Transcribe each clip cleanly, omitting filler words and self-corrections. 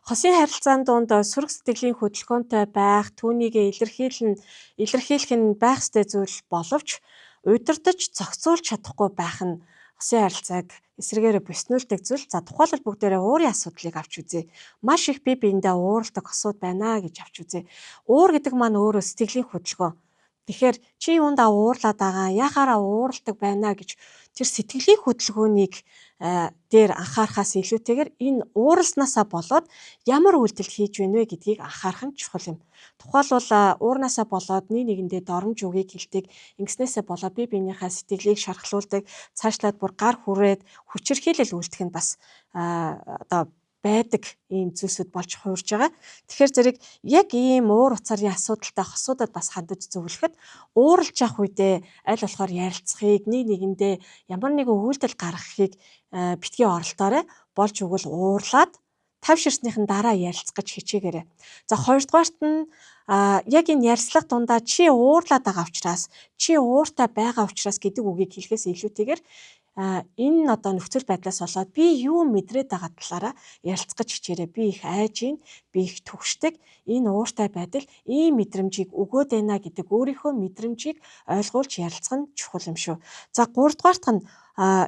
Хосын харилцаан донд сөрөг сэтгэлийн хөдөлгөөнтэй байх, түүнийгээ илэрхийлэх нь байх ёстой зүйл боловч удирдаж зохицуулж чадахгүй байх нь хосын харилцааг эсрэгээрээ бүснүүлдэг зүйл. За тухайлбал бүгдээрээ уурын асуудлыг авч үзье. Маш их бие биендээ уурладаг хосууд байна гэж авч үзье. Уур гэдэг маань өөрөө сэтгэлийн хөдөлгөөн. Тэгэхээр чи юундаа уурлаад байгаа, яхаараа уурладаг байна гэж тэр сэтгэлийн хөдөлгөөнийг дээр анхаарахаас илүүтэйгээр энэ ууралснаасаа болоод ямар үйлдэл хийж байна вэ гэдгийг анхаарах нь чухал юм. Тухайлбал уурнаасаа болоод нэгэндээ доромж үгийг хэлдэг, ингэснээсээ болоод бие биенийхээ сэтгэлийг шархлуулдаг, цаашлаад бүр гар хүрээд хүчирхийлэл үйлдэх нь бас одоо байдаг ийм зүйлсүүд болж хуурж байгаа. Тэгэхээр зэрэг яг ийм уур уцарын асуудалтай хосуудад бас хандаж зөвлөхөд ууралж явах үедээ аль болохоор ярилцахыг, нэгэндээ ямар нэгэн үйлдэл гаргахыг битгий оролдоорой. Болж өгвөл уурлаад тавьширсныхын дараа ярилцах гэж хичээгээрэй. За хоёрдугаарт нь яг энэ ярилцлага дундаа чи уурлаад байгаа учраас, чи ууртай байгаа учраас гэдэг үгийг хэлэхээс илүүтэйгээр энэ одоо нөхцөл байдлаас болоод би юу мэдрээд байгаа талаараа ярилцах гэж хичээрэй. Би их айж байна, би их түгшдэг. Энэ ууртай байдал ийм мэдрэмжийг өгөөд байна гэдэг өөрийнхөө мэдрэмжийг ойлгуулж ярилцах нь чухал юм шүү. За гуравдугаарт нь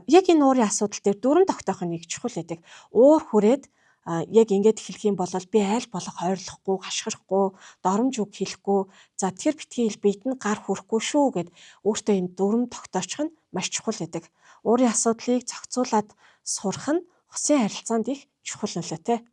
яг энэ уурын асуудал дээр дүрэн тогтоох нь нэг чухал байдаг. Уур хүрээд яг ингэж хэлэх юм бол би аль болох ойрлохгүй, хашгирахгүй, доромж үг хэлэхгүй, за тэр битгий бидэнд гар хүрэхгүй шүү гэд өөртөө энэ дүрм тогтоочих нь маш чухал байдаг. Уурын асуудлыг зохицуулаад сурах нь хосын харилцаанд их чухал нөлөөтэй.